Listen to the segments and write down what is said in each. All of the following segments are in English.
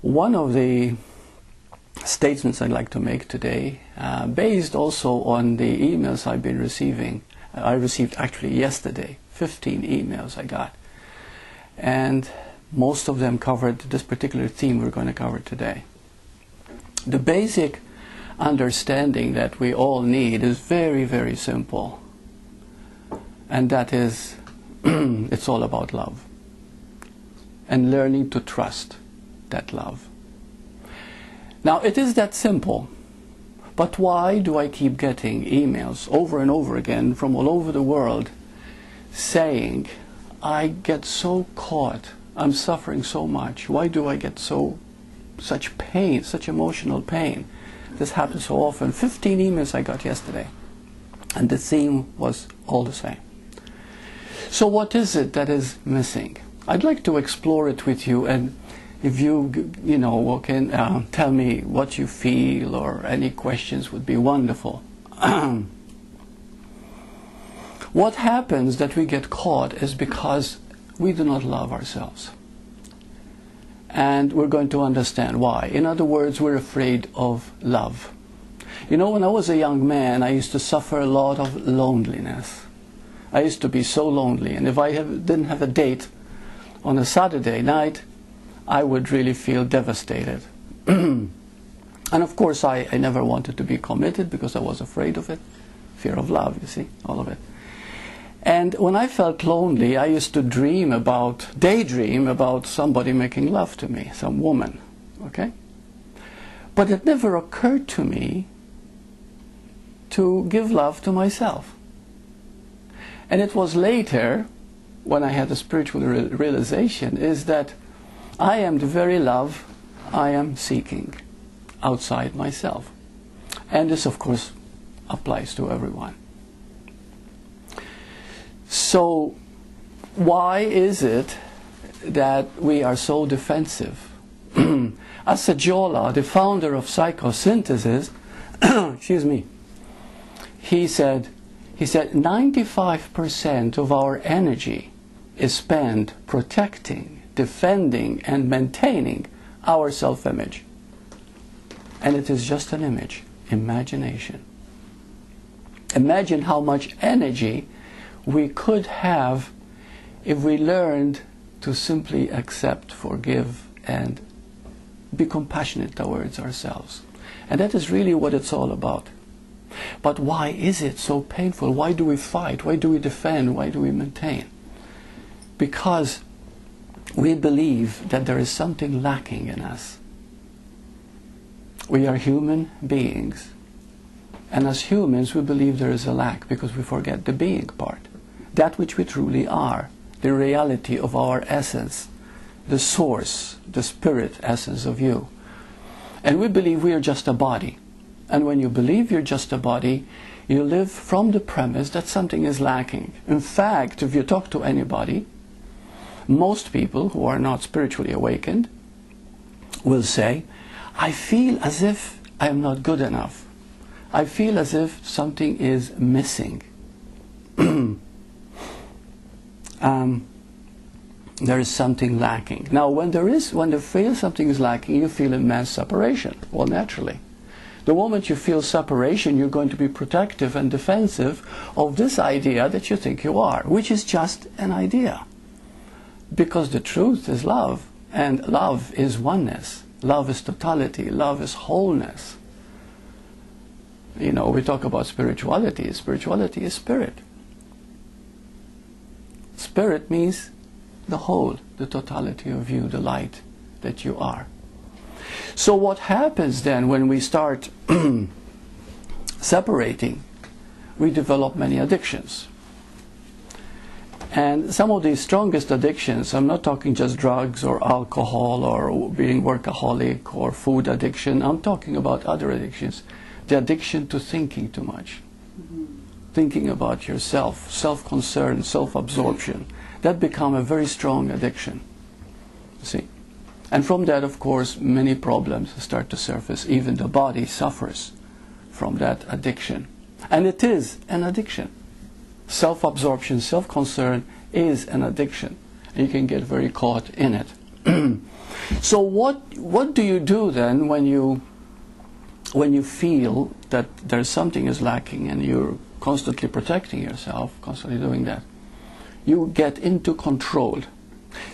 One of the statements I'd like to make today, based also on the emails I've been receiving. I received actually yesterday 15 emails I got, and most of them covered this particular theme we're going to cover today. The basic understanding that we all need is very, very simple, and that is it's all about love and learning to trust that love. Now, it is that simple, but why do I keep getting emails over and over again from all over the world saying, I get so caught, I'm suffering so much, why do I get such pain, such emotional pain? This happens so often. 15 emails I got yesterday, and the theme was all the same. So what is it that is missing? I'd like to explore it with you, and if you can tell me what you feel or any questions would be wonderful. What happens that we get caught is because we do not love ourselves. And we're going to understand why. In other words, we're afraid of love. You know, when I was a young man, I used to suffer a lot of loneliness. I used to be so lonely, and if I didn't have a date on a Saturday night, I would really feel devastated. And of course I never wanted to be committed because I was afraid of it. Fear of love, you see, all of it. And when I felt lonely, I used to daydream about somebody making love to me, some woman, okay? But it never occurred to me to give love to myself. And it was later, when I had a spiritual realization, is that I am the very love I am seeking outside myself. And this, of course, applies to everyone. So, why is it that we are so defensive? Assajola, the founder of psychosynthesis, excuse me, he said 95% of our energy is spent protecting, defending and maintaining our self-image. And it is just an image, imagination. Imagine how much energy we could have if we learned to simply accept, forgive and be compassionate towards ourselves. And that is really what it's all about. But why is it so painful? Why do we fight? Why do we defend? Why do we maintain? Because we believe that there is something lacking in us. We are human beings. And as humans, we believe there is a lack because we forget the being part. That which we truly are. The reality of our essence. The source, the spirit essence of you. And we believe we are just a body. And when you believe you're just a body, you live from the premise that something is lacking. In fact, if you talk to anybody, most people who are not spiritually awakened will say, I feel as if I am not good enough. I feel as if something is missing. There is something lacking. Now, when they feel something is lacking, you feel immense separation. Well, naturally. The moment you feel separation, you're going to be protective and defensive of this idea that you think you are, which is just an idea. Because the truth is love, and love is oneness. Love is totality. Love is wholeness. You know, we talk about spirituality. Spirituality is spirit. Spirit means the whole, the totality of you, the light that you are. So what happens then when we start separating? We develop many addictions. And some of the strongest addictions, I'm not talking just drugs or alcohol or being workaholic or food addiction, I'm talking about other addictions. The addiction to thinking too much. Thinking about yourself, self-concern, self-absorption. That become a very strong addiction. See? And from that, of course, many problems start to surface. Even the body suffers from that addiction. And it is an addiction. Self-absorption, self-concern is an addiction. And you can get very caught in it. So what do you do then when you feel that there's something is lacking and you're constantly protecting yourself, constantly doing that? You get into control.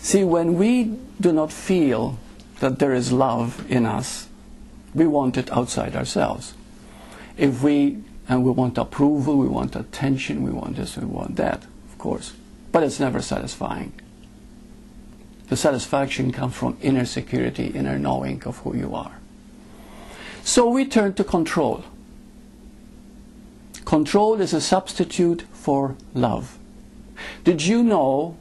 See, when we do not feel that there is love in us, we want it outside ourselves. We want approval, we want attention, we want this, we want that, of course. But it's never satisfying. The satisfaction comes from inner security, inner knowing of who you are. So we turn to control. Control is a substitute for love. Did you know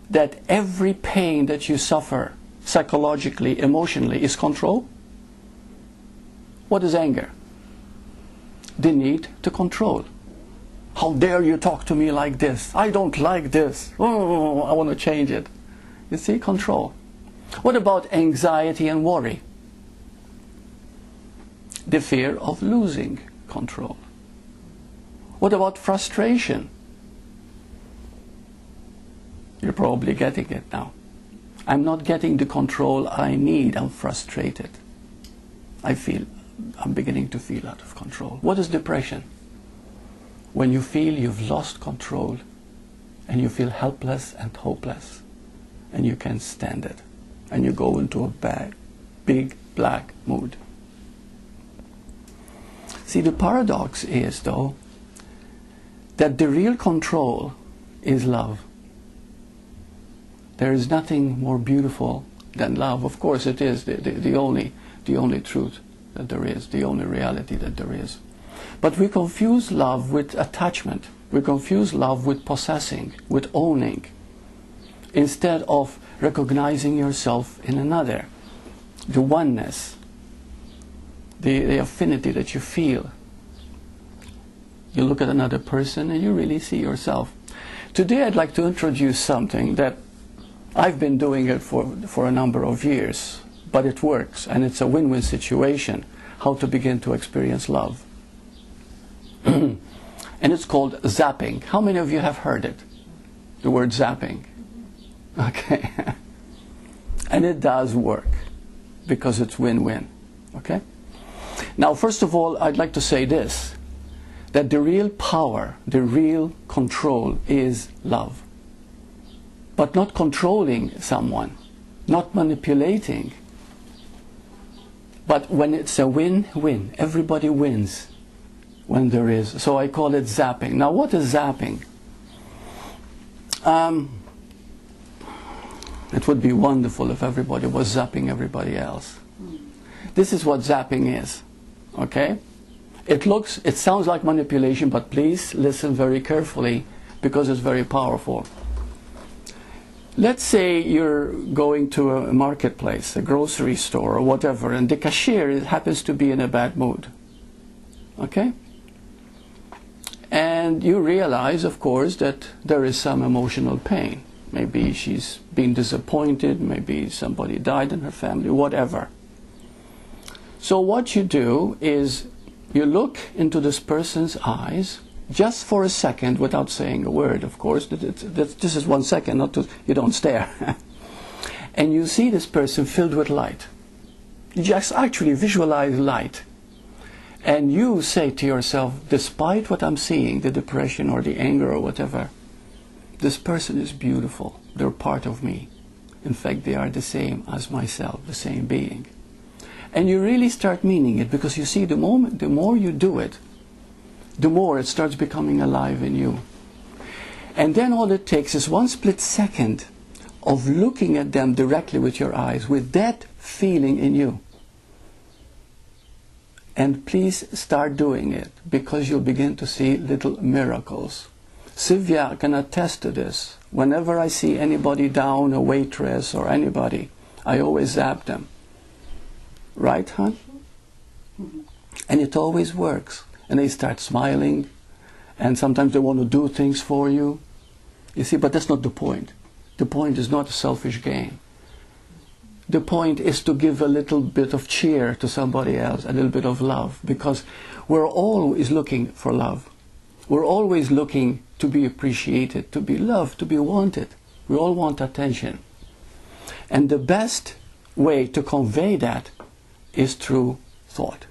that every pain that you suffer psychologically, emotionally, is control? What is anger? The need to control. How dare you talk to me like this? I don't like this. Oh, I want to change it. You see, control. What about anxiety and worry? The fear of losing control. What about frustration? You're probably getting it now. I'm not getting the control I need. I'm frustrated. I'm beginning to feel out of control. What is depression? When you feel you've lost control and you feel helpless and hopeless and you can't stand it and you go into a big black mood. See, the paradox is, though, that the real control is love. There is nothing more beautiful than love. Of course, it is the only truth that there is, the only reality that there is. But we confuse love with attachment. We confuse love with possessing, with owning, instead of recognizing yourself in another, the oneness, the affinity that you feel. You look at another person and you really see yourself. Today I'd like to introduce something that I've been doing it for a number of years, but it works and it's a win-win situation, how to begin to experience love. And it's called zapping. How many of you have heard it? The word zapping. Okay. And it does work because it's win-win. Okay? Now, first of all, I'd like to say this, that the real power, the real control is love. But not controlling someone, not manipulating. But when it's a win-win, everybody wins when there is. So I call it zapping. Now, what is zapping? It would be wonderful if everybody was zapping everybody else. This is what zapping is. Okay? It sounds like manipulation, but please listen very carefully because it's very powerful. Let's say you're going to a marketplace, a grocery store or whatever, and the cashier happens to be in a bad mood. Okay? And you realize, of course, that there is some emotional pain. Maybe she's been disappointed, maybe somebody died in her family, whatever. So what you do is you look into this person's eyes just for a second without saying a word, of course. This is 1 second, you don't stare. And you see this person filled with light. You just actually visualize light. And you say to yourself, despite what I'm seeing, the depression or the anger or whatever, this person is beautiful. They're part of me. In fact, they are the same as myself, the same being. And you really start meaning it, because you see, the more you do it, the more it starts becoming alive in you. And then all it takes is 1 split second of looking at them directly with your eyes, with that feeling in you. And please start doing it, because you'll begin to see little miracles. Sylvia can attest to this. Whenever I see anybody down, a waitress or anybody, I always zap them. Right, hon? And it always works. And they start smiling, and sometimes they want to do things for you. You see, but that's not the point. The point is not a selfish gain. The point is to give a little bit of cheer to somebody else, a little bit of love, because we're always looking for love. We're always looking to be appreciated, to be loved, to be wanted. We all want attention. And the best way to convey that is through thought.